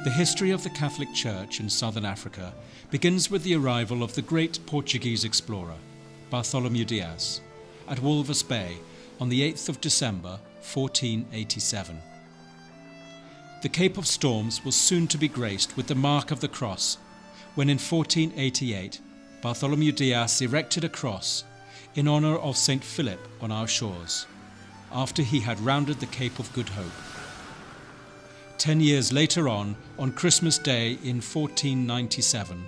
The history of the Catholic Church in southern Africa begins with the arrival of the great Portuguese explorer, Bartholomew Dias, at Walvis Bay on the 8th of December 1487. The Cape of Storms was soon to be graced with the mark of the cross when in 1488 Bartholomew Dias erected a cross in honour of St. Philip on our shores, after he had rounded the Cape of Good Hope. 10 years later on Christmas Day in 1497,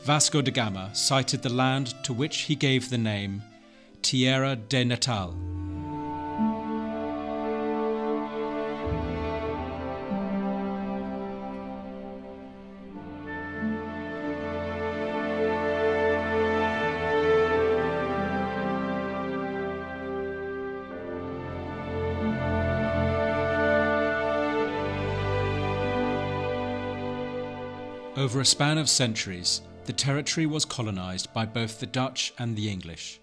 Vasco da Gama sighted the land to which he gave the name Tierra de Natal. Over a span of centuries, the territory was colonised by both the Dutch and the English.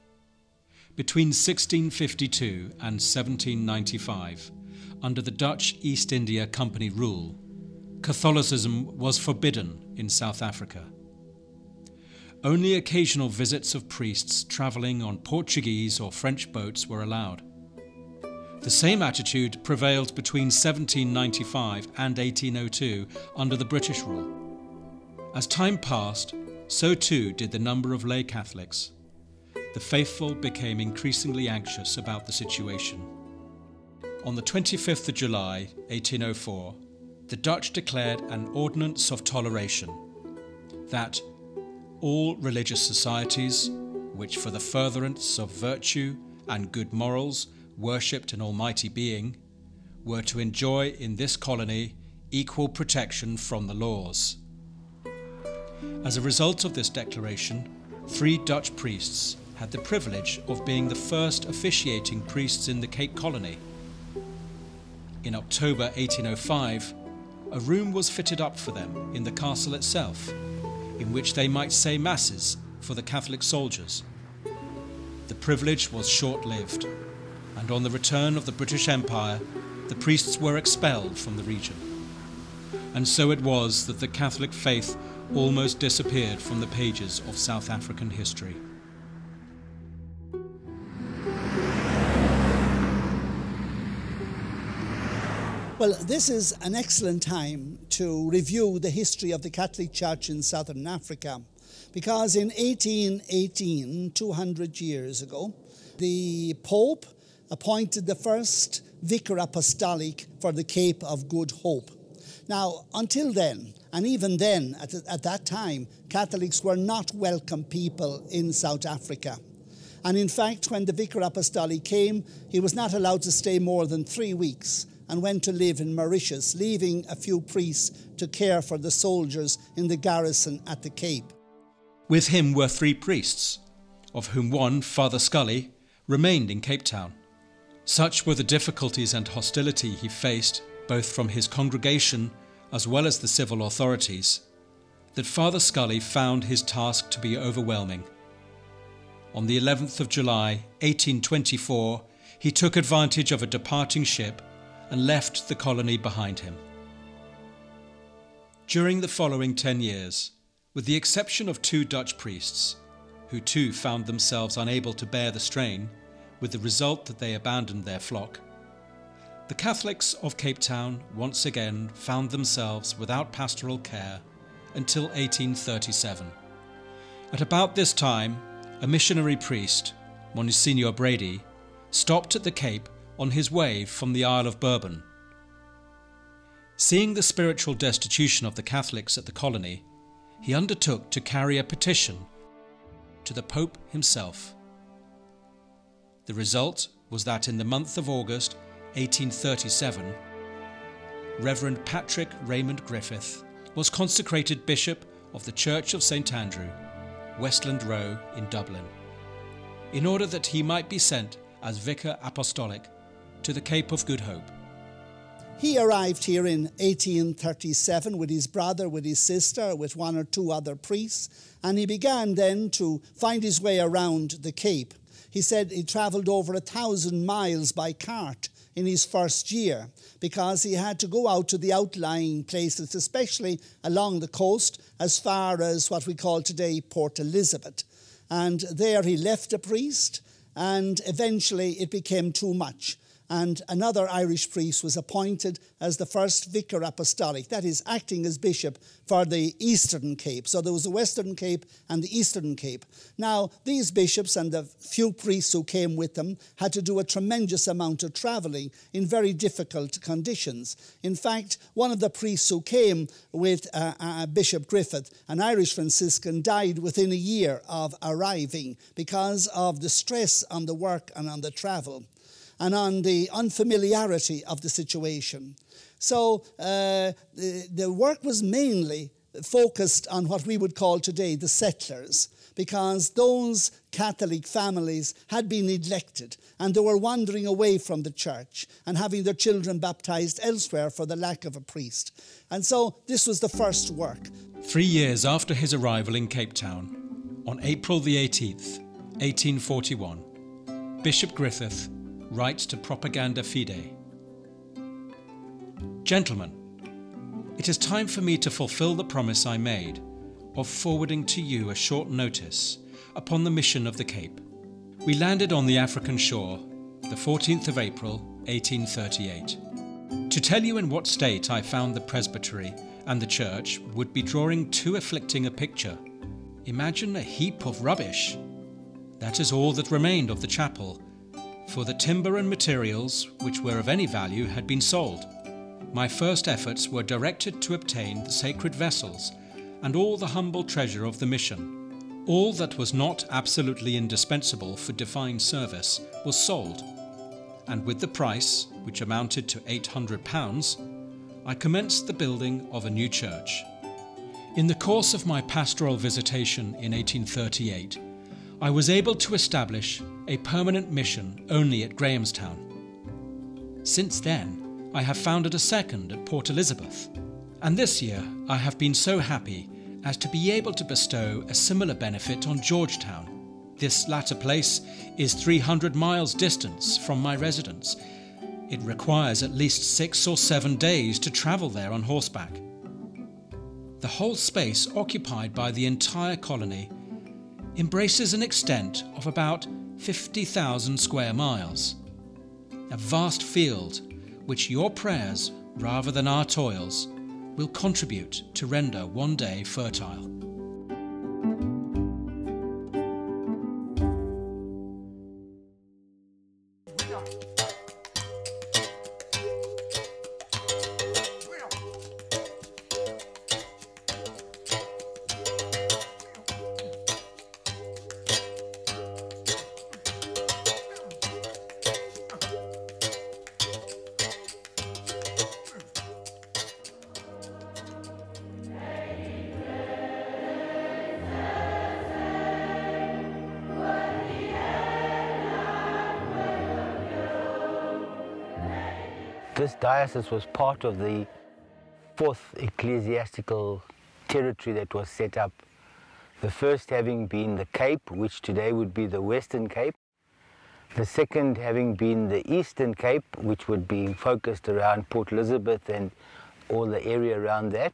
Between 1652 and 1795, under the Dutch East India Company rule, Catholicism was forbidden in South Africa. Only occasional visits of priests travelling on Portuguese or French boats were allowed. The same attitude prevailed between 1795 and 1802 under the British rule. As time passed, so too did the number of lay Catholics. The faithful became increasingly anxious about the situation. On the 25th of July, 1804, the Dutch declared an Ordinance of Toleration that all religious societies, which for the furtherance of virtue and good morals worshipped an almighty being, were to enjoy in this colony equal protection from the laws. As a result of this declaration, 3 Dutch priests had the privilege of being the first officiating priests in the Cape Colony. In October 1805, a room was fitted up for them in the castle itself, in which they might say masses for the Catholic soldiers. The privilege was short-lived, and on the return of the British Empire, the priests were expelled from the region. And so it was that the Catholic faith almost disappeared from the pages of South African history. Well, this is an excellent time to review the history of the Catholic Church in Southern Africa, because in 1818, 200 years ago, the Pope appointed the first Vicar Apostolic for the Cape of Good Hope. Now, until then, and even then, at that time, Catholics were not welcome people in South Africa. And in fact, when the Vicar Apostolic came, he was not allowed to stay more than 3 weeks and went to live in Mauritius, leaving a few priests to care for the soldiers in the garrison at the Cape. With him were 3 priests, of whom one, Father Scully, remained in Cape Town. Such were the difficulties and hostility he faced, both from his congregation as well as the civil authorities, that Father Scully found his task to be overwhelming. On the 11th of July, 1824, he took advantage of a departing ship and left the colony behind him. During the following 10 years, with the exception of 2 Dutch priests, who too found themselves unable to bear the strain, with the result that they abandoned their flock, the Catholics of Cape Town once again found themselves without pastoral care until 1837. At about this time, a missionary priest, Monsignor Brady, stopped at the Cape on his way from the Isle of Bourbon. Seeing the spiritual destitution of the Catholics at the colony, he undertook to carry a petition to the Pope himself. The result was that in the month of August 1837, Reverend Patrick Raymond Griffith was consecrated Bishop of the Church of St. Andrew, Westland Row in Dublin, in order that he might be sent as Vicar Apostolic to the Cape of Good Hope. He arrived here in 1837 with his brother, with his sister, with one or two other priests, and he began then to find his way around the Cape. He said he travelled over 1,000 miles by cart in his first year because he had to go out to the outlying places, especially along the coast, as far as what we call today Port Elizabeth. And there he left a priest, and eventually it became too much. And another Irish priest was appointed as the first vicar apostolic, that is, acting as bishop for the Eastern Cape. So there was the Western Cape and the Eastern Cape. Now, these bishops and the few priests who came with them had to do a tremendous amount of travelling in very difficult conditions. In fact, one of the priests who came with Bishop Griffith, an Irish Franciscan, died within a year of arriving because of the stress on the work and on the travel, and on the unfamiliarity of the situation. So the work was mainly focused on what we would call today the settlers, because those Catholic families had been neglected and they were wandering away from the church and having their children baptized elsewhere for the lack of a priest. And so this was the first work. 3 years after his arrival in Cape Town, on April the 18th, 1841, Bishop Griffith writes to Propaganda Fide. Gentlemen, it is time for me to fulfill the promise I made of forwarding to you a short notice upon the mission of the Cape. We landed on the African shore the 14th of April, 1838. To tell you in what state I found the presbytery and the church would be drawing too afflicting a picture. Imagine a heap of rubbish. That is all that remained of the chapel, for the timber and materials which were of any value had been sold. My first efforts were directed to obtain the sacred vessels and all the humble treasure of the mission. All that was not absolutely indispensable for divine service was sold, and with the price, which amounted to £800, I commenced the building of a new church. In the course of my pastoral visitation in 1838, I was able to establish a permanent mission only at Grahamstown. Since then, I have founded a second at Port Elizabeth, and this year I have been so happy as to be able to bestow a similar benefit on Georgetown. This latter place is 300 miles distance from my residence. It requires at least 6 or 7 days to travel there on horseback. The whole space occupied by the entire colony embraces an extent of about 50,000 square miles, a vast field which your prayers, rather than our toils, will contribute to render one day fertile. This diocese was part of the fourth ecclesiastical territory that was set up. The first having been the Cape, which today would be the Western Cape. The second having been the Eastern Cape, which would be focused around Port Elizabeth and all the area around that.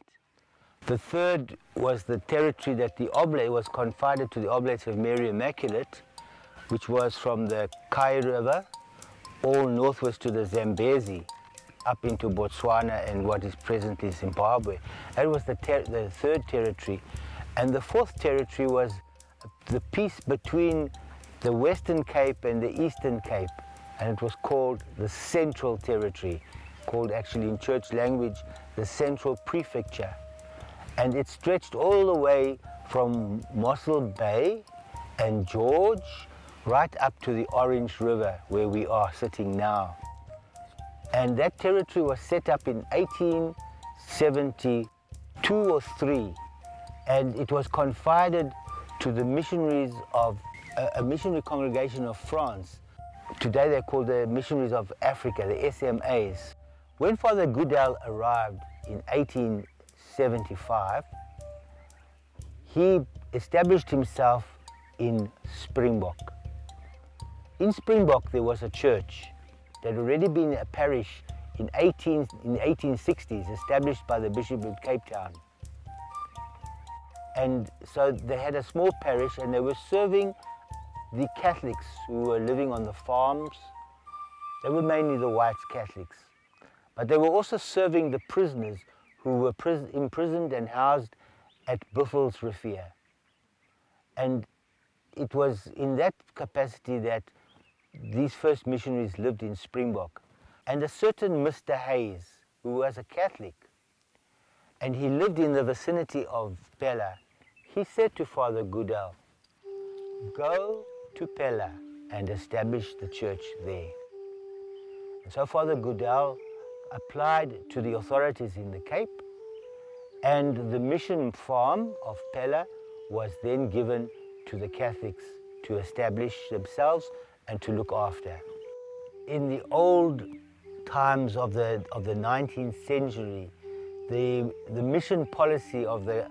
The third was the territory that the Oblate was confided to the Oblate of Mary Immaculate, which was from the Kai River all northwest to the Zambezi, up into Botswana and what is presently Zimbabwe. That was the third territory. And the fourth territory was the piece between the Western Cape and the Eastern Cape, and it was called the Central Territory, called actually in church language the Central Prefecture. And it stretched all the way from Mossel Bay and George right up to the Orange River, where we are sitting now. And that territory was set up in 1872 or 3, and it was confided to the missionaries of a missionary congregation of France. Today they're called the Missionaries of Africa, the SMAs, When Father Goodell arrived in 1875, he established himself in Springbok. In Springbok there was a church that had already been a parish in the 1860s, established by the Bishop of Cape Town. And so they had a small parish and they were serving the Catholics who were living on the farms. They were mainly the white Catholics. But they were also serving the prisoners who were imprisoned and housed at Buffelsrivier. And it was in that capacity that these first missionaries lived in Springbok. And a certain Mr. Hayes, who was a Catholic, and he lived in the vicinity of Pella, he said to Father Goodell, "Go to Pella and establish the church there." And so Father Goodell applied to the authorities in the Cape, and the mission farm of Pella was then given to the Catholics to establish themselves and to look after. In the old times of the 19th century, the mission policy of the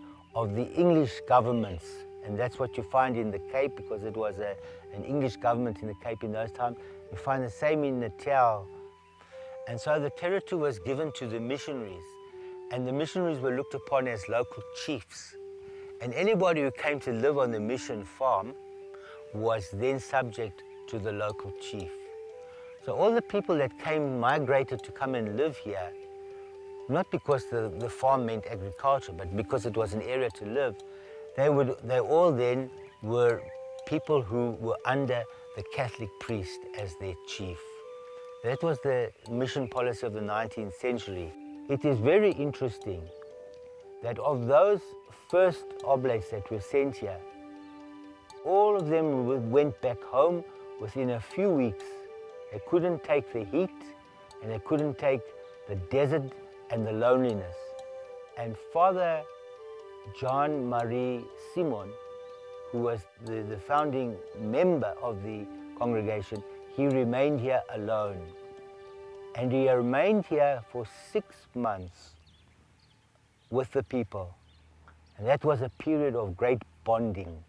English governments, and that's what you find in the Cape because it was an English government in the Cape in those times. You find the same in Natal. And so the territory was given to the missionaries, and the missionaries were looked upon as local chiefs. And anybody who came to live on the mission farm was then subject to the local chief. So all the people that migrated to come and live here, not because the farm meant agriculture, but because it was an area to live, they all then were people who were under the Catholic priest as their chief. That was the mission policy of the 19th century. It is very interesting that of those first oblates that were sent here, all of them went back home within a few weeks. They couldn't take the heat and they couldn't take the desert and the loneliness. And Father John Marie Simon, who was the founding member of the congregation, he remained here alone. And he remained here for 6 months with the people. And that was a period of great bonding.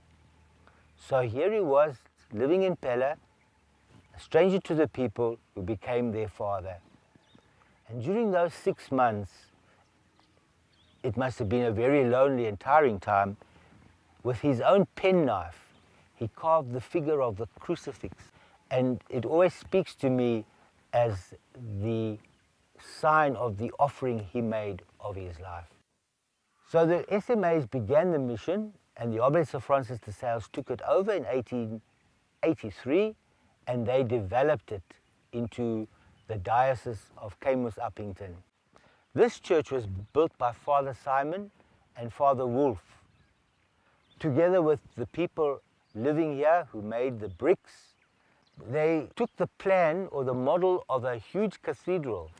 So here he was, living in Pella, a stranger to the people who became their father. And during those 6 months, it must have been a very lonely and tiring time. With his own penknife, he carved the figure of the crucifix. And it always speaks to me as the sign of the offering he made of his life. So the SMAs began the mission, and the Oblates of Francis de Sales took it over in 1883, and they developed it into the Diocese of Camus-Uppington. This church was built by Father Simon and Father Wolf, together with the people living here who made the bricks. They took the plan or the model of a huge cathedral.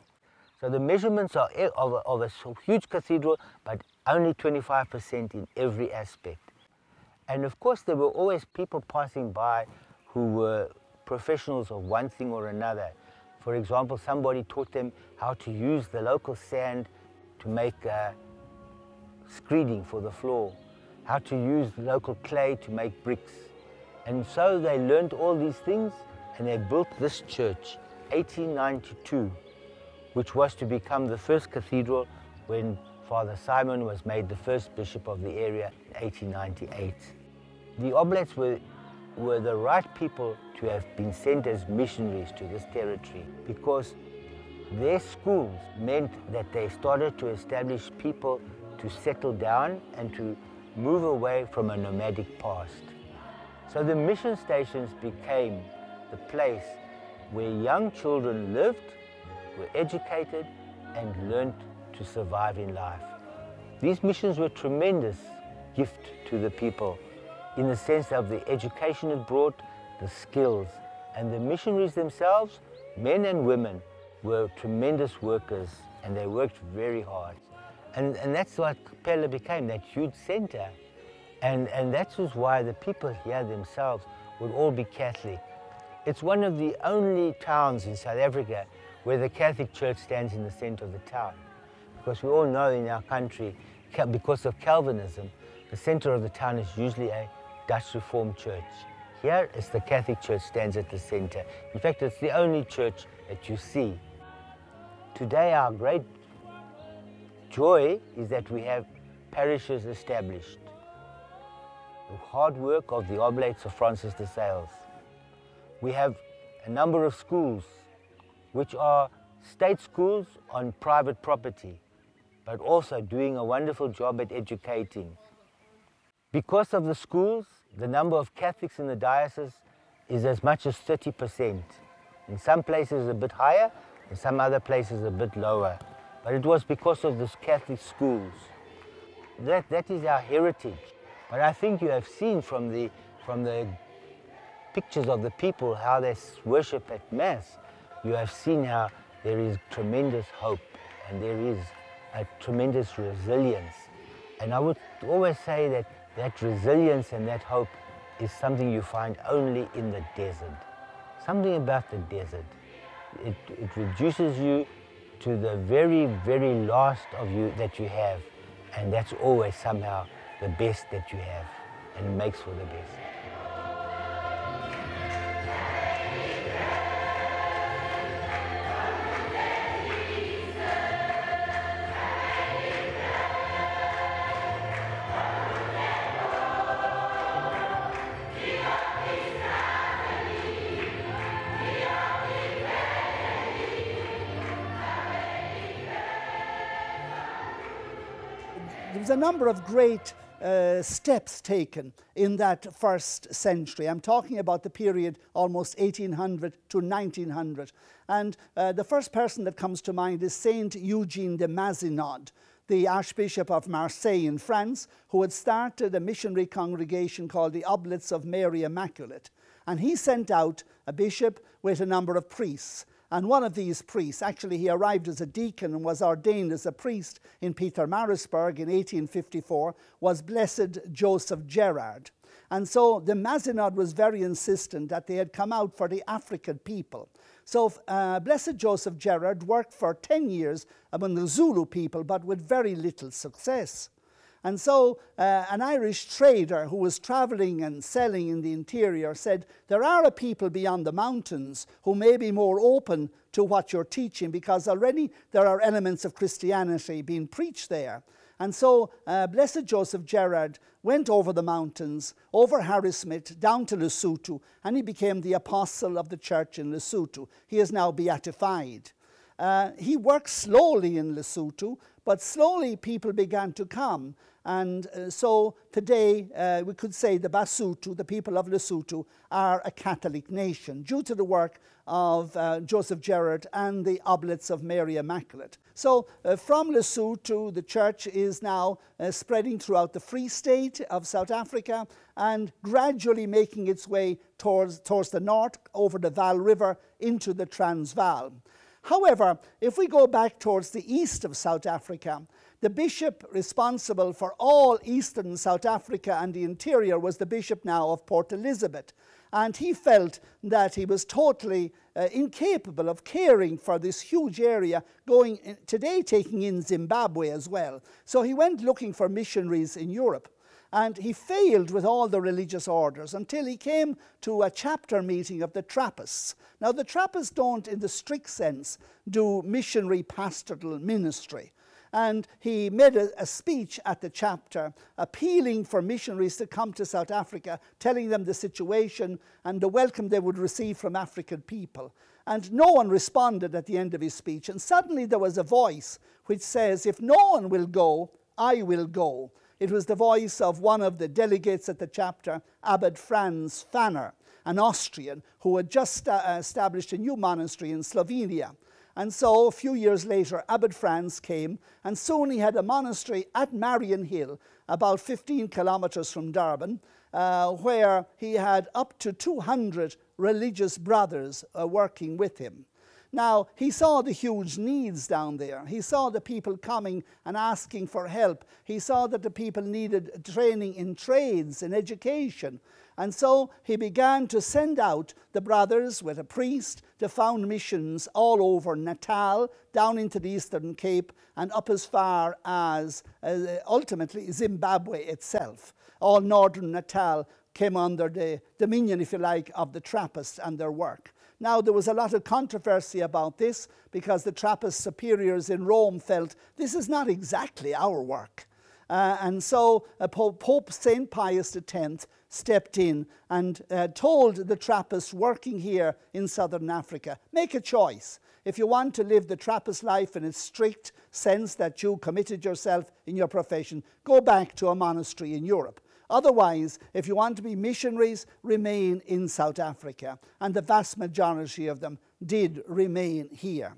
So the measurements are of a huge cathedral, but only 25% in every aspect. And of course there were always people passing by who were professionals of one thing or another. For example, somebody taught them how to use the local sand to make screeding for the floor, how to use the local clay to make bricks. And so they learned all these things, and they built this church, 1892, which was to become the first cathedral when Father Simon was made the first bishop of the area in 1898. The Oblates were the right people to have been sent as missionaries to this territory, because their schools meant that they started to establish people to settle down and to move away from a nomadic past. So the mission stations became the place where young children lived, were educated, and learned to survive in life. These missions were a tremendous gift to the people in the sense of the education it brought, the skills, and the missionaries themselves, men and women, were tremendous workers, and they worked very hard. And that's what Pella became, that huge center. And that was why the people here themselves would all be Catholic. It's one of the only towns in South Africa where the Catholic Church stands in the center of the town. Because we all know in our country, because of Calvinism, the center of the town is usually a Dutch Reformed church. Here is the Catholic Church stands at the center. In fact, it's the only church that you see. Today, our great joy is that we have parishes established. The hard work of the Oblates of Francis de Sales. We have a number of schools, which are state schools on private property, but also doing a wonderful job at educating. Because of the schools, the number of Catholics in the diocese is as much as 30%. In some places a bit higher, in some other places a bit lower. But it was because of the Catholic schools. That is our heritage. But I think you have seen from the pictures of the people how they worship at Mass, you have seen how there is tremendous hope and there is a tremendous resilience. And I would always say that that resilience and that hope is something you find only in the desert. Something about the desert. It reduces you to the very, very last of you that you have. And that's always somehow the best that you have. And it makes for the best. There was a number of great steps taken in that first century. I'm talking about the period almost 1800 to 1900. And the first person that comes to mind is Saint Eugene de Mazenod, the Archbishop of Marseille in France, who had started a missionary congregation called the Oblates of Mary Immaculate. And he sent out a bishop with a number of priests. And one of these priests, actually he arrived as a deacon and was ordained as a priest in Pietermaritzburg in 1854, was Blessed Joseph Gerard. And so the Mazenod was very insistent that they had come out for the African people. So Blessed Joseph Gerard worked for 10 years among the Zulu people, but with very little success. And so an Irish trader who was traveling and selling in the interior said, there are a people beyond the mountains who may be more open to what you're teaching, because already there are elements of Christianity being preached there. And so Blessed Joseph Gerard went over the mountains, over Harrismith, down to Lesotho, and he became the apostle of the church in Lesotho. He is now beatified. He worked slowly in Lesotho, but slowly people began to come. And so today we could say the Basotho, the people of Lesotho, are a Catholic nation due to the work of Joseph Gerard and the Oblates of Mary Immaculate. So from Lesotho, the church is now spreading throughout the Free State of South Africa and gradually making its way towards the north over the Vaal River into the Transvaal. However, if we go back towards the east of South Africa, the bishop responsible for all eastern South Africa and the interior was the bishop now of Port Elizabeth. And he felt that he was totally incapable of caring for this huge area, today taking in Zimbabwe as well. So he went looking for missionaries in Europe. And he failed with all the religious orders until he came to a chapter meeting of the Trappists. Now, the Trappists don't, in the strict sense, do missionary pastoral ministry. And he made a speech at the chapter appealing for missionaries to come to South Africa, telling them the situation and the welcome they would receive from African people. And no one responded at the end of his speech. And suddenly there was a voice which says, if no one will go, I will go. It was the voice of one of the delegates at the chapter, Abbot Franz Fanner, an Austrian who had just established a new monastery in Slovenia. And so a few years later, Abbot Franz came, and soon he had a monastery at Marion Hill, about 15 kilometers from Durban, where he had up to 200 religious brothers working with him. Now, he saw the huge needs down there. He saw the people coming and asking for help. He saw that the people needed training in trades, in education. And so he began to send out the brothers with a priest to found missions all over Natal, down into the Eastern Cape, and up as far as ultimately Zimbabwe itself. All northern Natal came under the dominion, if you like, of the Trappists and their work. Now, there was a lot of controversy about this because the Trappist superiors in Rome felt this is not exactly our work. And so Pope St. Pius X stepped in and told the Trappists working here in southern Africa, make a choice. If you want to live the Trappist life in its strict sense that you committed yourself in your profession, go back to a monastery in Europe. Otherwise, if you want to be missionaries, remain in South Africa. And the vast majority of them did remain here.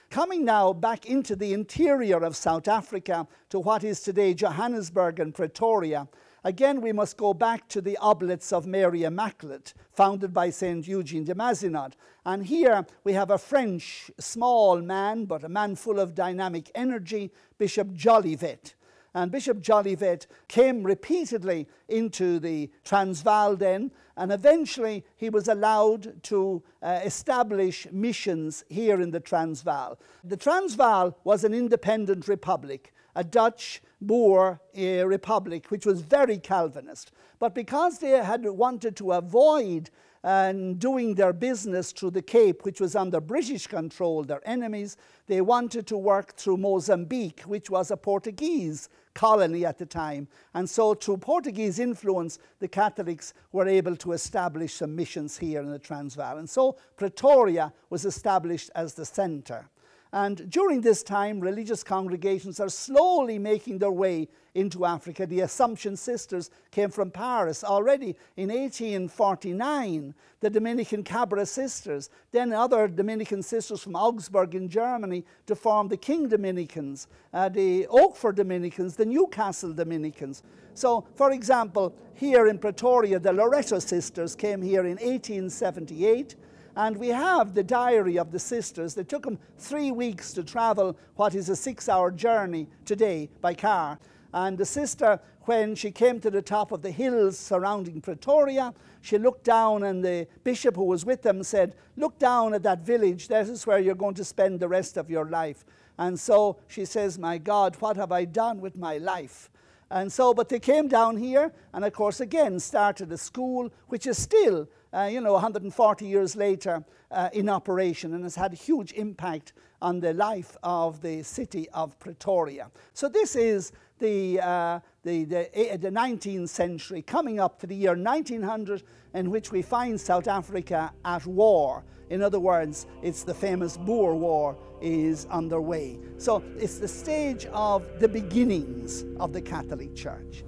Coming now back into the interior of South Africa to what is today Johannesburg and Pretoria, again we must go back to the Oblates of Mary Immaculate, founded by St. Eugene de Mazenod. And here we have a French small man, but a man full of dynamic energy, Bishop Jolivet. And Bishop Jolivet came repeatedly into the Transvaal then, and eventually he was allowed to establish missions here in the Transvaal. The Transvaal was an independent republic, a Dutch Boer republic, which was very Calvinist. But because they had wanted to avoid doing their business through the Cape, which was under British control, their enemies, they wanted to work through Mozambique, which was a Portuguese colony at the time. And so through Portuguese influence, the Catholics were able to establish some missions here in the Transvaal. And so Pretoria was established as the center. And during this time, religious congregations are slowly making their way into Africa. The Assumption Sisters came from Paris already in 1849, the Dominican Cabra Sisters, then other Dominican sisters from Augsburg in Germany to form the King Dominicans, the Oakford Dominicans, the Newcastle Dominicans. So, for example, here in Pretoria, the Loreto Sisters came here in 1878. And we have the diary of the sisters. It took them 3 weeks to travel what is a 6-hour journey today by car. And the sister, when she came to the top of the hills surrounding Pretoria, she looked down, and the bishop who was with them said, look down at that village. That is where you're going to spend the rest of your life. And so she says, my God, what have I done with my life? And so, but they came down here and, of course, again started a school, which is still 140 years later in operation, and has had a huge impact on the life of the city of Pretoria. So this is the 19th century, coming up to the year 1900, in which we find South Africa at war. In other words, it's the famous Boer War is underway. So it's the stage of the beginnings of the Catholic Church.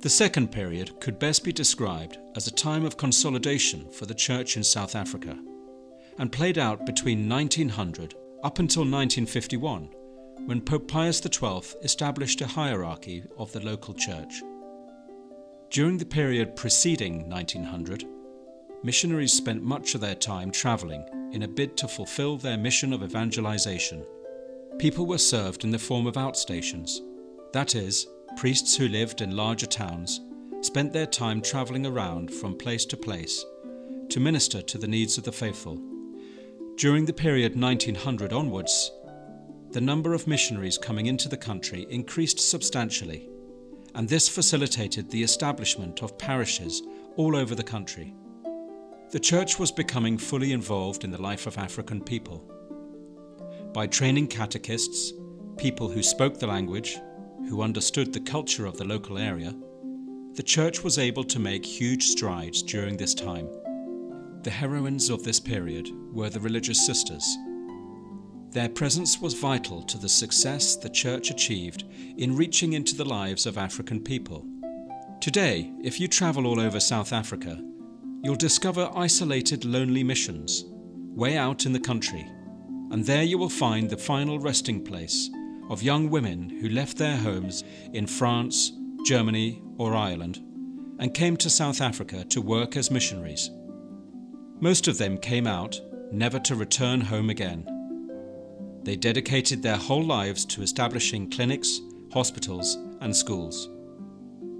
The second period could best be described as a time of consolidation for the Church in South Africa, and played out between 1900 up until 1951, when Pope Pius XII established a hierarchy of the local church. During the period preceding 1900, missionaries spent much of their time travelling in a bid to fulfill their mission of evangelization. People were served in the form of outstations, that is, priests who lived in larger towns spent their time travelling around from place to place to minister to the needs of the faithful. During the period 1900 onwards, the number of missionaries coming into the country increased substantially, and this facilitated the establishment of parishes all over the country. The Church was becoming fully involved in the life of African people. By training catechists, people who spoke the language, who understood the culture of the local area, the church was able to make huge strides during this time. The heroines of this period were the religious sisters. Their presence was vital to the success the church achieved in reaching into the lives of African people. Today, if you travel all over South Africa, you'll discover isolated, lonely missions, way out in the country, and there you will find the final resting place of young women who left their homes in France, Germany, or Ireland, and came to South Africa to work as missionaries. Most of them came out, never to return home again. They dedicated their whole lives to establishing clinics, hospitals, and schools.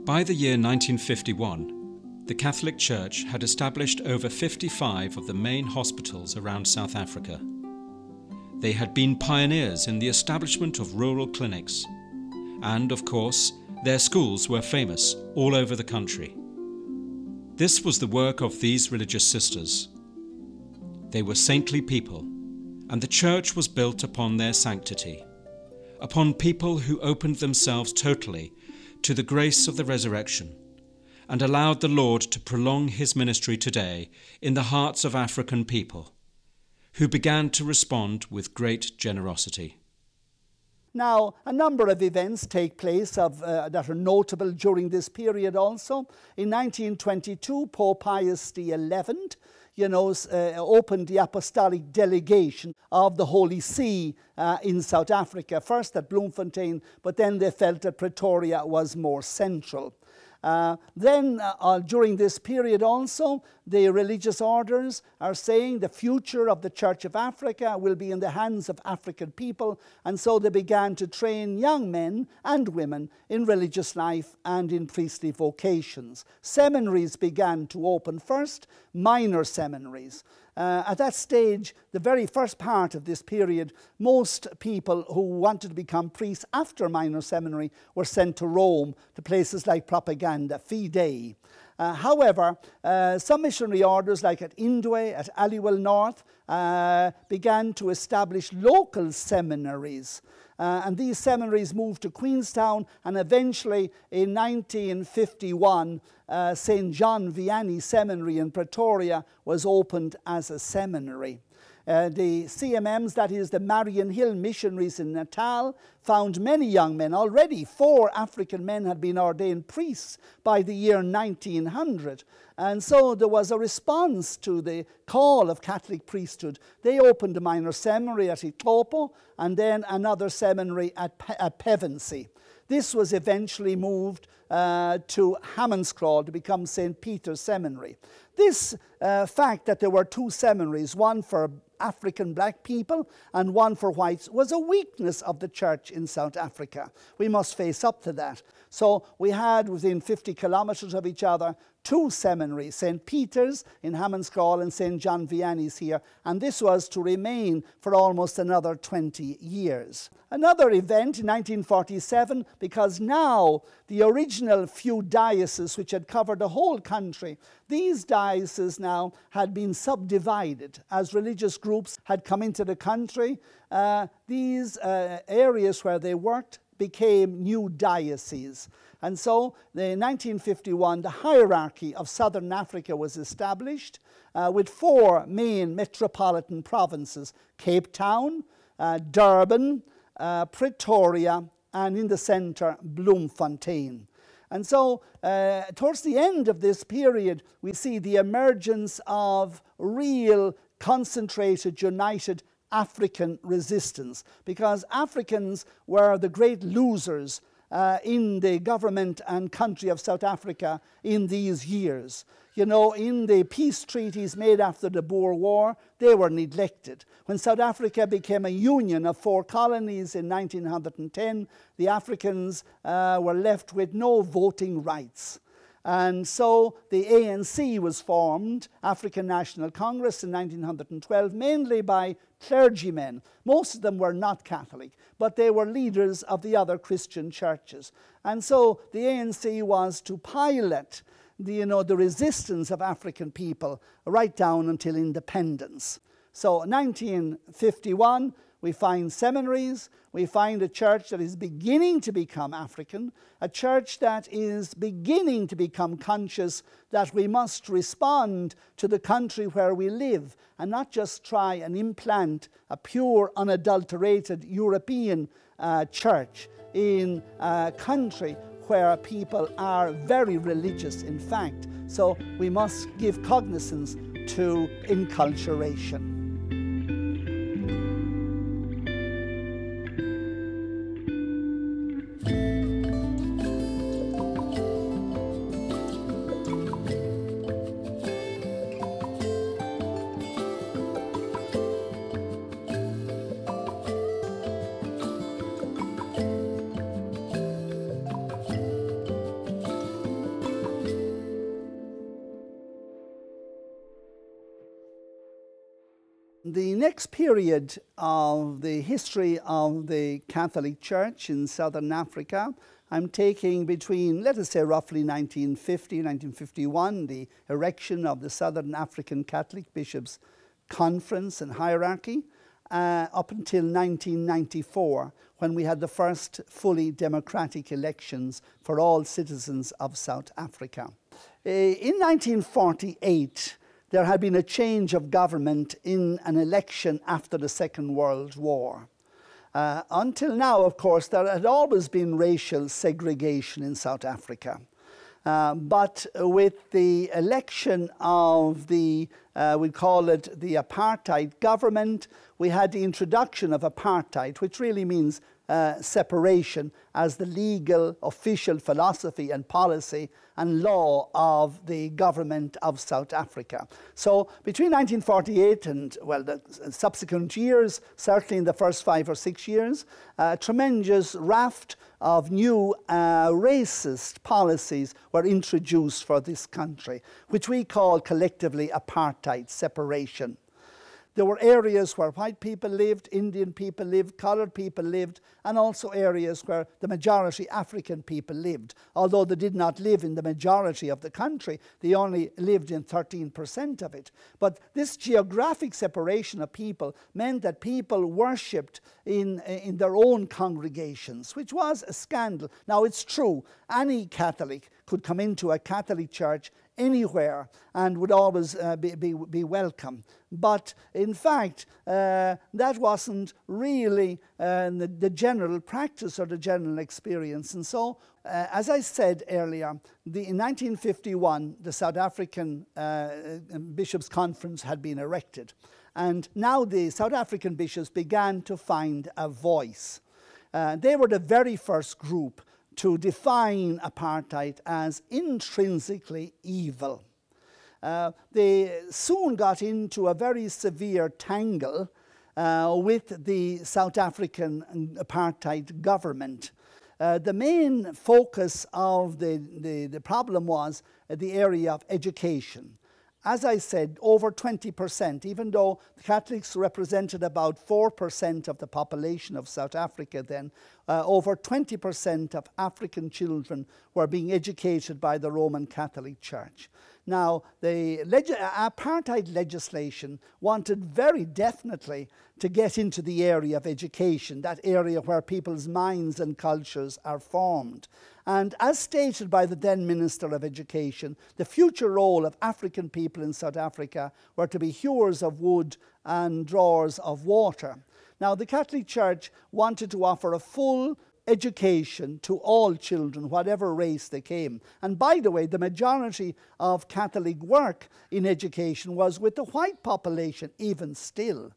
By the year 1951, the Catholic Church had established over 55 of the main hospitals around South Africa. They had been pioneers in the establishment of rural clinics, and, of course, their schools were famous all over the country. This was the work of these religious sisters. They were saintly people, and the church was built upon their sanctity, upon people who opened themselves totally to the grace of the resurrection, and allowed the Lord to prolong his ministry today in the hearts of African people, who began to respond with great generosity. Now, a number of events take place that are notable during this period also. In 1922, Pope Pius XI opened the apostolic delegation of the Holy See in South Africa, first at Bloemfontein, but then they felt that Pretoria was more central. During this period also, the religious orders are saying the future of the Church of Africa will be in the hands of African people, and so they began to train young men and women in religious life and in priestly vocations. Seminaries began to open first, minor seminaries. At that stage, the very first part of this period, most people who wanted to become priests after minor seminary were sent to Rome, to places like Propaganda, Fidei. However, some missionary orders, like at Indwe, at Aliwal North, began to establish local seminaries. And these seminaries moved to Queenstown, and eventually in 1951, St. John Vianney Seminary in Pretoria was opened as a seminary. The CMMs, that is the Marion Hill missionaries in Natal, found many young men. Already 4 African men had been ordained priests by the year 1900. And so there was a response to the call of Catholic priesthood. They opened a minor seminary at Itopo and then another seminary at Pevensey. This was eventually moved to Hammanscrawl to become St. Peter's Seminary. This fact that there were 2 seminaries, one for African black people and one for whites, was a weakness of the church in South Africa. We must face up to that. So we had, within 50 kilometres of each other, 2 seminaries, St. Peter's in Hammanscrawl and St. John Vianney's here, and this was to remain for almost another 20 years. Another event in 1947, because now the original few dioceses which had covered the whole country, these dioceses now had been subdivided as religious groups had come into the country. These areas where they worked became new dioceses. And so, in 1951, the hierarchy of Southern Africa was established with 4 main metropolitan provinces: Cape Town, Durban, Pretoria, and in the centre, Bloemfontein. And so, towards the end of this period, we see the emergence of real, concentrated, united African resistance, because Africans were the great losers in the government and country of South Africa in these years. You know, in the peace treaties made after the Boer War, they were neglected. When South Africa became a union of 4 colonies in 1910, the Africans were left with no voting rights. And so the ANC was formed, African National Congress, in 1912, mainly by clergymen. Most of them were not Catholic, but they were leaders of the other Christian churches. And so the ANC was to pilot the resistance of African people right down until independence. So 1951, we find seminaries, we find a church that is beginning to become African, a church that is beginning to become conscious that we must respond to the country where we live and not just try and implant a pure, unadulterated European church in a country where people are very religious, in fact. So we must give cognizance to enculturation. The next period of the history of the Catholic Church in Southern Africa, I'm taking between, let us say, roughly 1950, 1951, the erection of the Southern African Catholic Bishops' Conference and Hierarchy, up until 1994, when we had the first fully democratic elections for all citizens of South Africa. In 1948, there had been a change of government in an election after the Second World War. Until now, of course, there had always been racial segregation in South Africa. But with the election of the, we call it the apartheid government, we had the introduction of apartheid, which really means separation as the legal, official philosophy and policy and law of the government of South Africa. So between 1948 and, well, the subsequent years, certainly in the first 5 or 6 years, a tremendous raft of new racist policies were introduced for this country, which we call collectively apartheid, separation. There were areas where white people lived, Indian people lived, coloured people lived, and also areas where the majority African people lived. Although they did not live in the majority of the country, they only lived in 13% of it. But this geographic separation of people meant that people worshipped in their own congregations, which was a scandal. Now, it's true, any Catholic could come into a Catholic church anywhere and would always be welcome. But in fact, that wasn't really the general practice or the general experience. And so, as I said earlier, in 1951, the South African Bishops' Conference had been erected. And now the South African bishops began to find a voice. They were the very first group to define apartheid as intrinsically evil. They soon got into a very severe tangle with the South African apartheid government. The main focus of the problem was the area of education. As I said, over 20%, even though the Catholics represented about 4% of the population of South Africa then, over 20% of African children were being educated by the Roman Catholic Church. Now, the apartheid legislation wanted very definitely to get into the area of education, that area where people's minds and cultures are formed. And as stated by the then Minister of Education, the future role of African people in South Africa were to be hewers of wood and drawers of water. Now, the Catholic Church wanted to offer a full education to all children, whatever race they came. And by the way, the majority of Catholic work in education was with the white population, even still.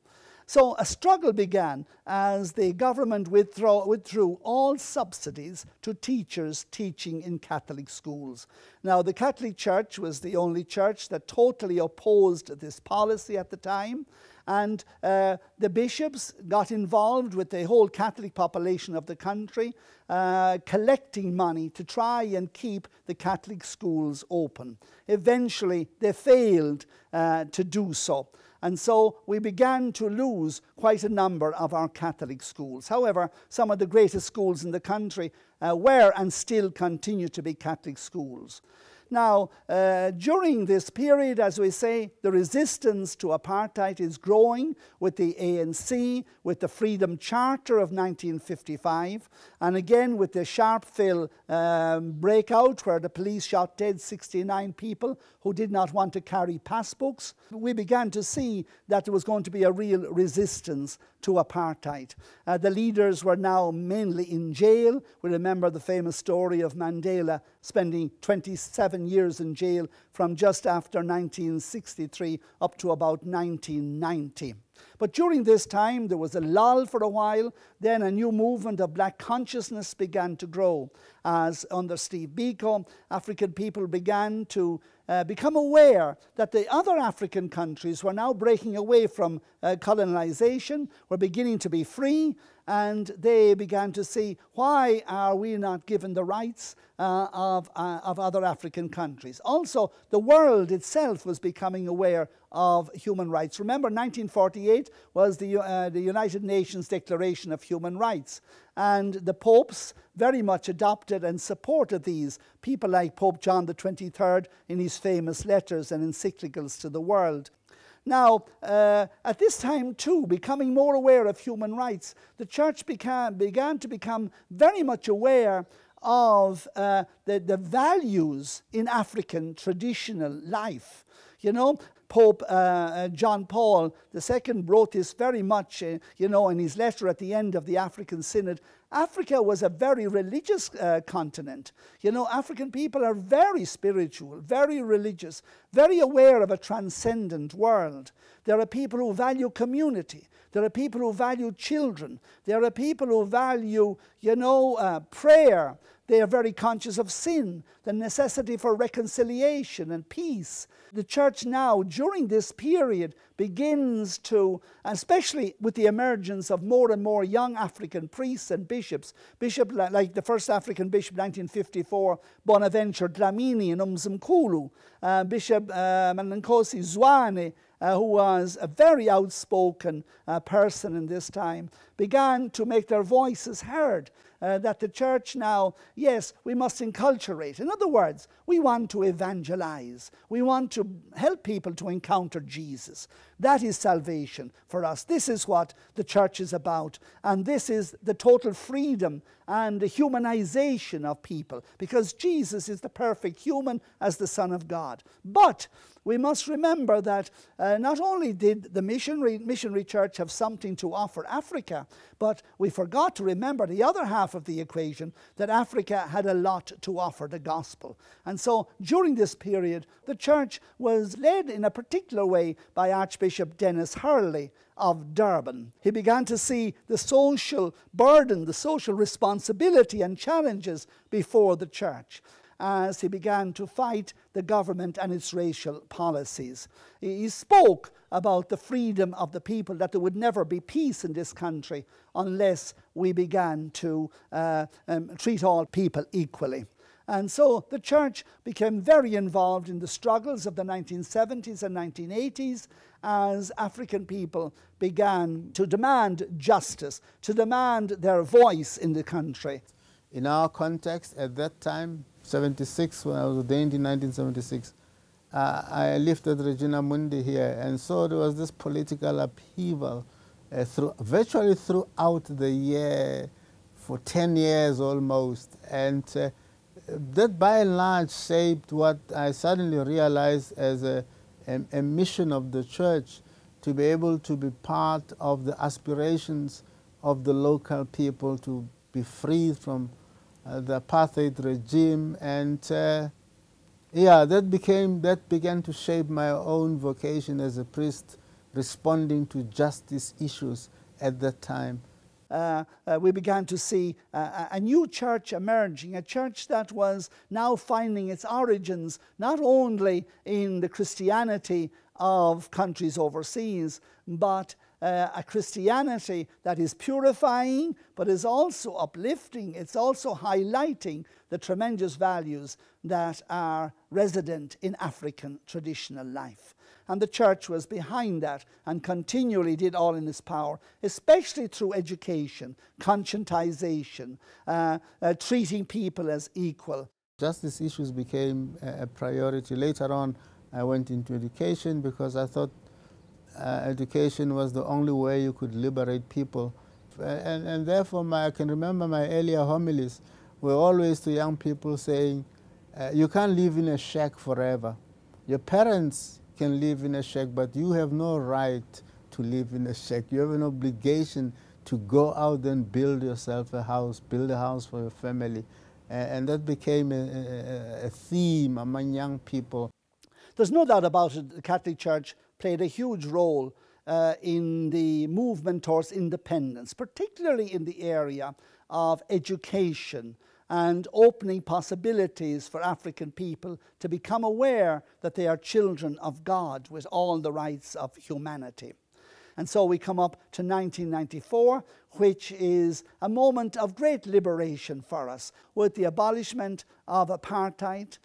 So a struggle began as the government withdrew all subsidies to teachers teaching in Catholic schools. Now, the Catholic Church was the only church that totally opposed this policy at the time. And the bishops got involved with the whole Catholic population of the country, collecting money to try and keep the Catholic schools open. Eventually, they failed to do so. And so we began to lose quite a number of our Catholic schools. However, some of the greatest schools in the country were and still continue to be Catholic schools. Now, during this period, as we say, the resistance to apartheid is growing with the ANC, with the Freedom Charter of 1955, and again with the Sharpeville breakout where the police shot dead 69 people who did not want to carry passbooks. We began to see that there was going to be a real resistance to apartheid. The leaders were now mainly in jail. We remember the famous story of Mandela spending 27 years in jail from just after 1963 up to about 1990. But during this time, there was a lull for a while. Then a new movement of black consciousness began to grow. As under Steve Biko, African people began to become aware that the other African countries were now breaking away from colonization, were beginning to be free, and they began to see, why are we not given the rights of other African countries? Also, the world itself was becoming aware of human rights. Remember, 1948 was the United Nations Declaration of Human Rights, and the popes very much adopted and supported these. People like Pope John XXIII in his famous letters and encyclicals to the world. Now, at this time too, becoming more aware of human rights, the church began to become very much aware of the values in African traditional life. You know, Pope John Paul II wrote this very much, in his letter at the end of the African Synod. Africa was a very religious continent. You know, African people are very spiritual, very religious, very aware of a transcendent world. There are people who value community. There are people who value children. There are people who value, prayer. They are very conscious of sin, the necessity for reconciliation and peace. The church now, during this period, begins to, especially with the emergence of more and more young African priests and bishops, like the first African bishop, 1954, Bonaventure Dlamini in Umzimkhulu, Bishop Manankosi Zwane, who was a very outspoken person in this time, began to make their voices heard. That the church now, yes, we must enculturate. In other words, we want to evangelize. We want to help people to encounter Jesus. That is salvation for us. This is what the church is about. And this is the total freedom and the humanization of people, because Jesus is the perfect human as the Son of God. But we must remember that not only did the missionary church have something to offer Africa, but we forgot to remember the other half of the equation, that Africa had a lot to offer the gospel. And so during this period, the church was led in a particular way by Archbishop Dennis Hurley of Durban. He began to see the social burden, the social responsibility and challenges before the church as he began to fight the government and its racial policies. He spoke about the freedom of the people, that there would never be peace in this country unless we began to treat all people equally. And so the church became very involved in the struggles of the 1970s and 1980s as African people began to demand justice, to demand their voice in the country. In our context at that time, 76, when I was ordained in 1976, I lived at Regina Mundi here, and so there was this political upheaval virtually throughout the year, for 10 years almost, and that by and large shaped what I suddenly realized as a mission of the church, to be able to be part of the aspirations of the local people to be free from the apartheid regime, and that began to shape my own vocation as a priest, responding to justice issues at that time. We began to see a new church emerging, a church that was now finding its origins not only in the Christianity of countries overseas, but a Christianity that is purifying, but is also uplifting. It's also highlighting the tremendous values that are resident in African traditional life. And the church was behind that and continually did all in its power, especially through education, conscientization, treating people as equal. Justice issues became a priority. Later on, I went into education because I thought education was the only way you could liberate people. And therefore, I can remember my earlier homilies were always to young people saying, you can't live in a shack forever. Your parents can live in a shack, but you have no right to live in a shack. You have an obligation to go out and build yourself a house, build a house for your family. And that became a theme among young people. There's no doubt about it, the Catholic Church played a huge role in the movement towards independence, particularly in the area of education and opening possibilities for African people to become aware that they are children of God with all the rights of humanity. And so we come up to 1994, which is a moment of great liberation for us, with the abolishment of apartheid,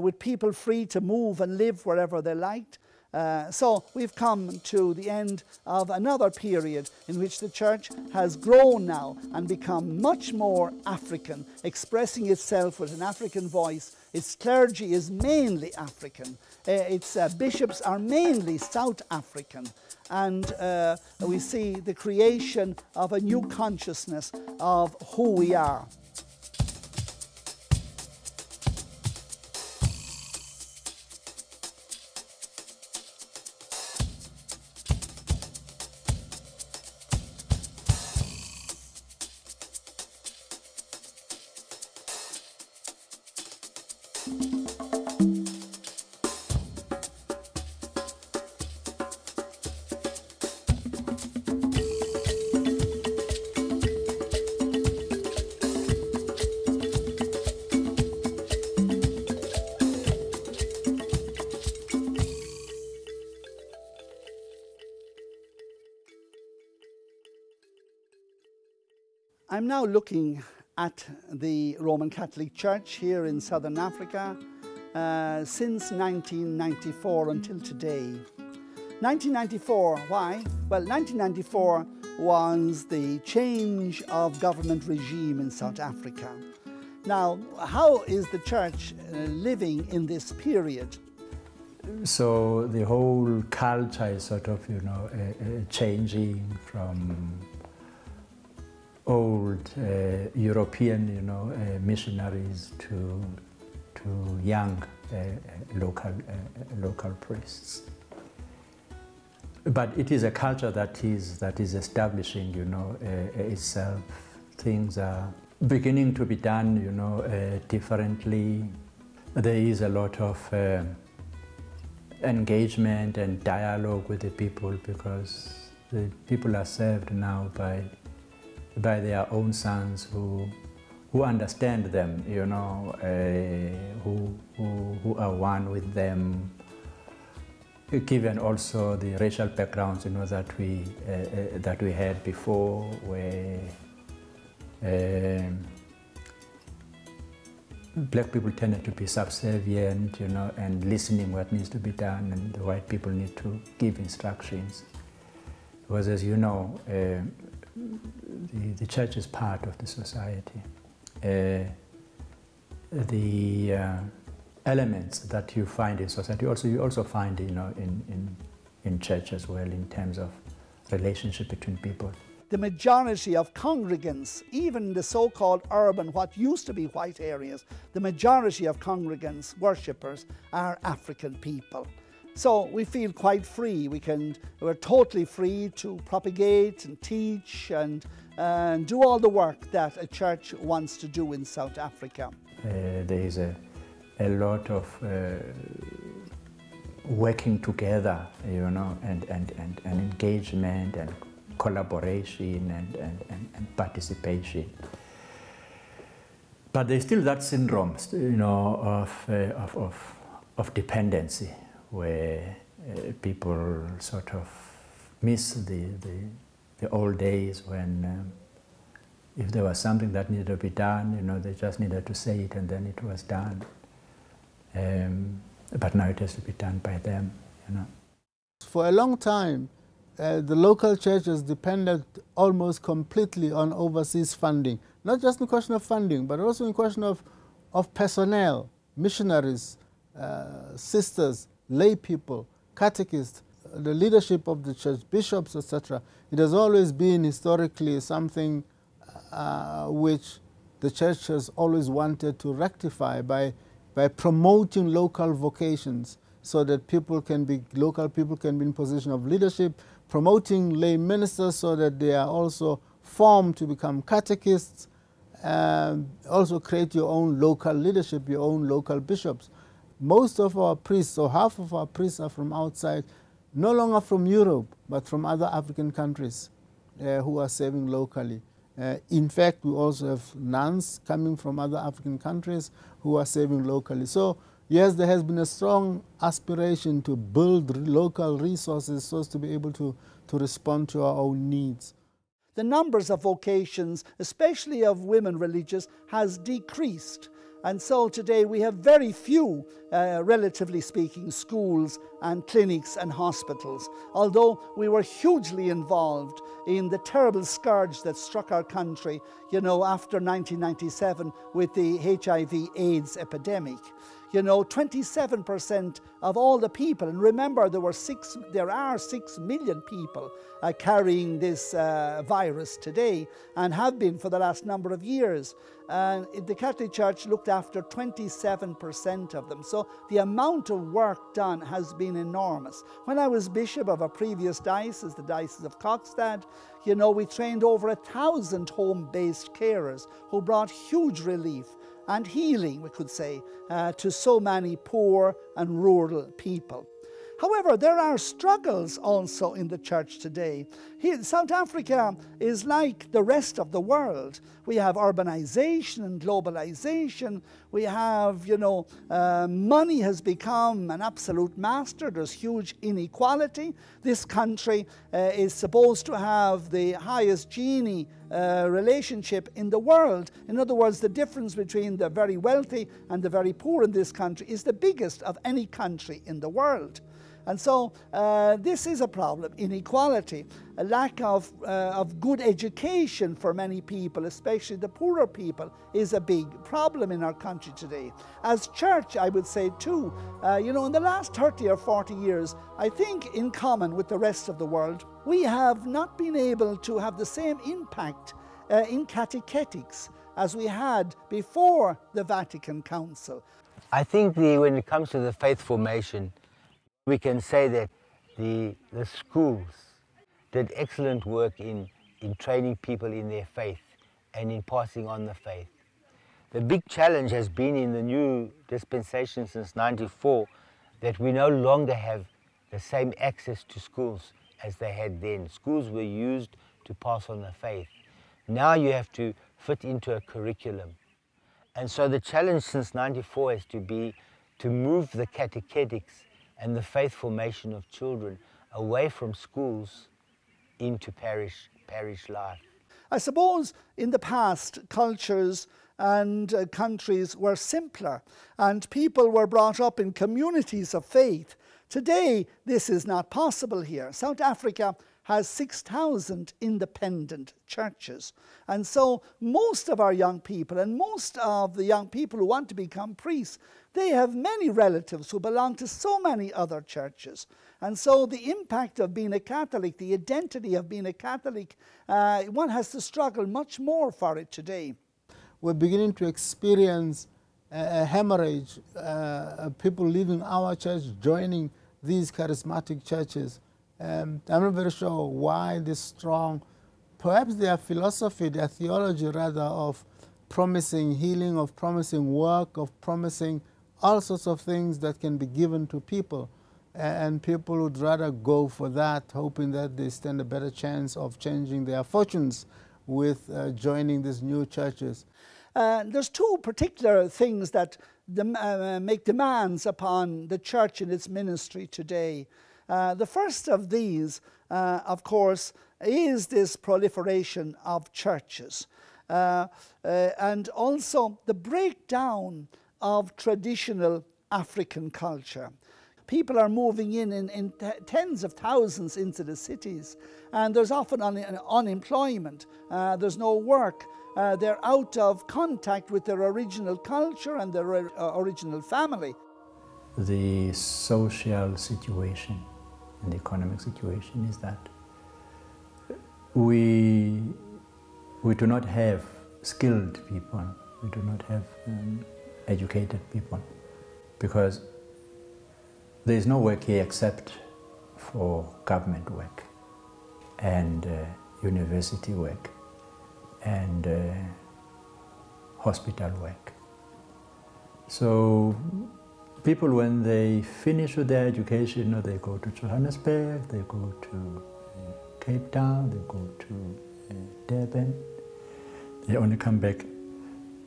with people free to move and live wherever they liked. So we've come to the end of another period in which the church has grown now and become much more African, expressing itself with an African voice. Its clergy is mainly African. Its bishops are mainly South African. And we see the creation of a new consciousness of who we are. I'm now looking at the Roman Catholic Church here in Southern Africa since 1994 until today. 1994, why? Well, 1994 was the change of government regime in South Africa. Now, how is the church living in this period? So the whole culture is sort of, changing from old European, missionaries to young local priests. But it is a culture that is establishing, itself. Things are beginning to be done, differently. There is a lot of engagement and dialogue with the people, because the people are served now by their own sons who understand them, who are one with them, given also the racial backgrounds, that we had before, where black people tended to be subservient, and listening what needs to be done, and the white people need to give instructions. Because, as you know, the church is part of the society. The elements that you find in society you also find in church as well, in terms of relationship between people. The majority of congregants, even the so-called urban, what used to be white areas, the majority of congregants, worshippers, are African people. So we feel quite free. We're totally free to propagate and teach and do all the work that a church wants to do in South Africa. There is a lot of working together, and engagement and collaboration and participation. But there's still that syndrome, of dependency, where people sort of miss the old days when if there was something that needed to be done, they just needed to say it and then it was done. But now it has to be done by them, For a long time, the local churches depended almost completely on overseas funding. Not just in question of funding, but also in question of of personnel, missionaries, sisters, lay people, catechists, the leadership of the church, bishops, etc. It has always been historically something which the church has always wanted to rectify by promoting local vocations so that local people can be in position of leadership, promoting lay ministers so that they are also formed to become catechists, also create your own local leadership, your own local bishops. Most of our priests, or half of our priests, are from outside, no longer from Europe, but from other African countries who are serving locally. In fact, we also have nuns coming from other African countries who are serving locally. So, yes, there has been a strong aspiration to build local resources so as to be able to respond to our own needs. The numbers of vocations, especially of women religious, has decreased. And so today we have very few, relatively speaking, schools and clinics and hospitals. Although we were hugely involved in the terrible scourge that struck our country, you know, after 1997 with the HIV/AIDS epidemic. You know, 27% of all the people, and remember there are 6 million people carrying this virus today and have been for the last number of years. And the Catholic Church looked after 27% of them. So the amount of work done has been enormous. When I was bishop of a previous diocese, the Diocese of Kokstad, you know, we trained over 1,000 home-based carers who brought huge relief and healing, we could say, to so many poor and rural people. However, there are struggles also in the church today. Here, South Africa is like the rest of the world. We have urbanization and globalization. We have, you know, money has become an absolute master. There's huge inequality. This country is supposed to have the highest Gini relationship in the world. In other words, the difference between the very wealthy and the very poor in this country is the biggest of any country in the world. And so this is a problem. Inequality, a lack of good education for many people, especially the poorer people, is a big problem in our country today. As church, I would say too, you know, in the last 30 or 40 years, I think in common with the rest of the world, we have not been able to have the same impact in catechetics as we had before the Vatican Council. I think when it comes to the faith formation, we can say that the schools did excellent work in training people in their faith and in passing on the faith. The big challenge has been in the new dispensation since '94 that we no longer have the same access to schools as they had then. Schools were used to pass on the faith. Now you have to fit into a curriculum. And so the challenge since '94 has to be to move the catechetics and the faith formation of children away from schools into parish life. I suppose in the past, cultures and countries were simpler and people were brought up in communities of faith. Today, this is not possible here. South Africa has 6,000 independent churches. And so most of our young people and most of the young people who want to become priests, they have many relatives who belong to so many other churches. And so the impact of being a Catholic, the identity of being a Catholic, one has to struggle much more for it today. We're beginning to experience a hemorrhage, people leaving our church, joining these charismatic churches. I'm not very sure why this strong, perhaps their philosophy, their theology rather, of promising healing, of promising work, of promising all sorts of things that can be given to people. And people would rather go for that, hoping that they stand a better chance of changing their fortunes with joining these new churches. There's 2 particular things that make demands upon the church in its ministry today. The first of these, of course, is this proliferation of churches. And also the breakdown of traditional African culture. People are moving in tens of thousands into the cities, and there's often unemployment, there's no work, they're out of contact with their original culture and their original family. The social situation and the economic situation is that we do not have skilled people, we do not have educated people, because there is no work here except for government work and university work and hospital work. So people, when they finish with their education, they go to Johannesburg, they go to Cape Town, they go to Durban. They only come back,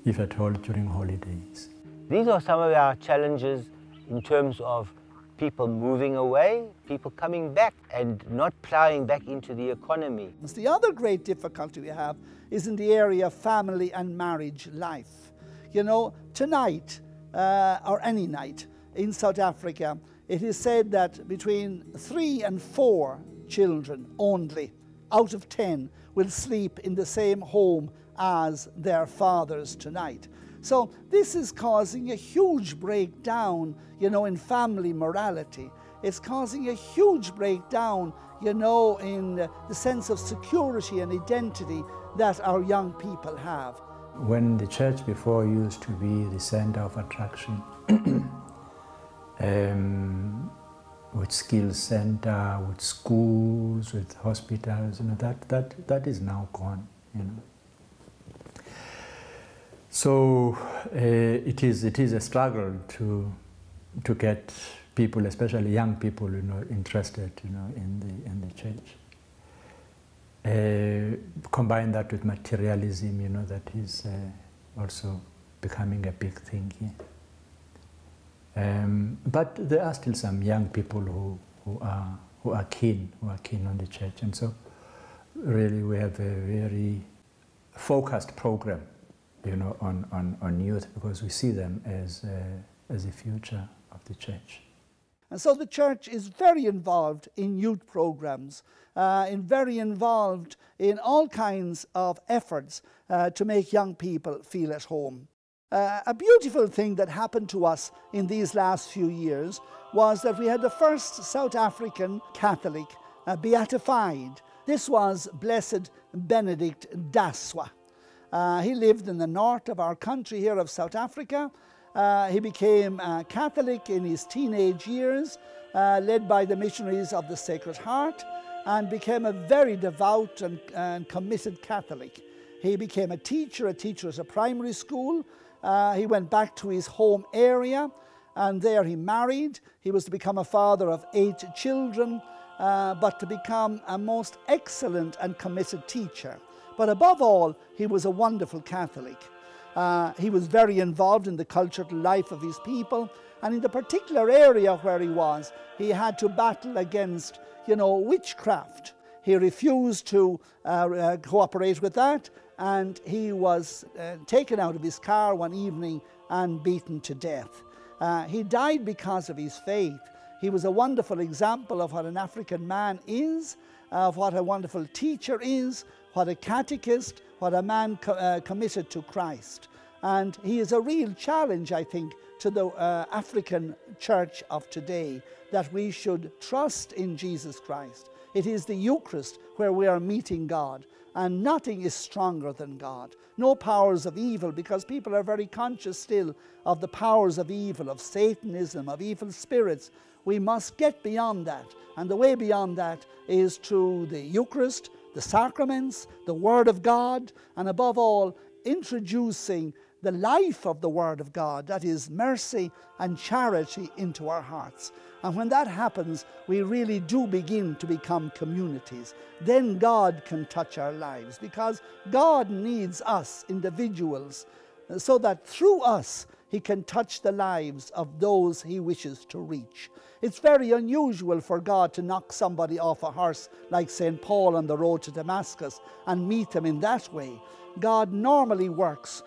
if at all, during holidays. These are some of our challenges in terms of people moving away, people coming back and not ploughing back into the economy. The other great difficulty we have is in the area of family and marriage life. You know, tonight, or any night in South Africa, it is said that between 3 and 4 children only out of 10 will sleep in the same home as their fathers tonight. So this is causing a huge breakdown, you know, in family morality. It's causing a huge breakdown, you know, in the sense of security and identity that our young people have. When the church before used to be the center of attraction, with skills center, with schools, with hospitals, you know, that is now gone, you know. So it is a struggle to get people, especially young people, you know, interested, you know, in the church. Combine that with materialism, you know, that is also becoming a big thing here. But there are still some young people who are keen on the church, and so really we have a very focused program, you know, on youth, because we see them as the future of the church. And so the church is very involved in youth programs, very involved in all kinds of efforts to make young people feel at home. A beautiful thing that happened to us in these last few years was that we had the first South African Catholic beatified. This was Blessed Benedict Daswa. He lived in the north of our country here of South Africa. He became Catholic in his teenage years, led by the missionaries of the Sacred Heart, and became a very devout and committed Catholic. He became a teacher at a primary school. He went back to his home area, and there he married. He was to become a father of 8 children, but to become a most excellent and committed teacher. But above all, he was a wonderful Catholic. He was very involved in the cultural life of his people, and in the particular area where he was, he had to battle against, you know, witchcraft. He refused to cooperate with that, and he was taken out of his car one evening and beaten to death. He died because of his faith. He was a wonderful example of what an African man is, of what a wonderful teacher is, what a catechist, what a man committed to Christ. And he is a real challenge, I think, to the African church of today, that we should trust in Jesus Christ. It is the Eucharist where we are meeting God, and nothing is stronger than God. No powers of evil, because people are very conscious still of the powers of evil, of Satanism, of evil spirits. We must get beyond that, and the way beyond that is through the Eucharist, the sacraments, the Word of God, and above all, introducing the life of the Word of God, that is mercy and charity, into our hearts. And when that happens, we really do begin to become communities. Then God can touch our lives, because God needs us individuals so that through us He can touch the lives of those He wishes to reach. It's very unusual for God to knock somebody off a horse like St. Paul on the road to Damascus and meet them in that way. God normally works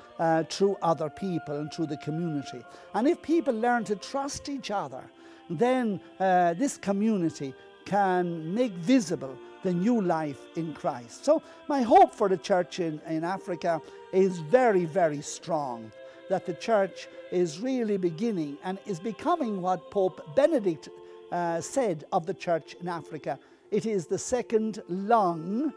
through other people and through the community. And if people learn to trust each other, then this community can make visible the new life in Christ. So my hope for the church in Africa is very, very strong, that the church is really beginning and is becoming what Pope Benedict said of the church in Africa. It is the second lung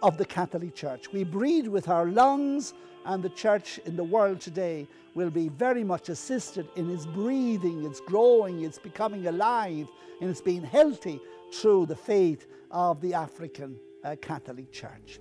of the Catholic Church. We breathe with our lungs, and the church in the world today will be very much assisted in its breathing, its growing, its becoming alive, and its being healthy through the faith of the African Catholic Church.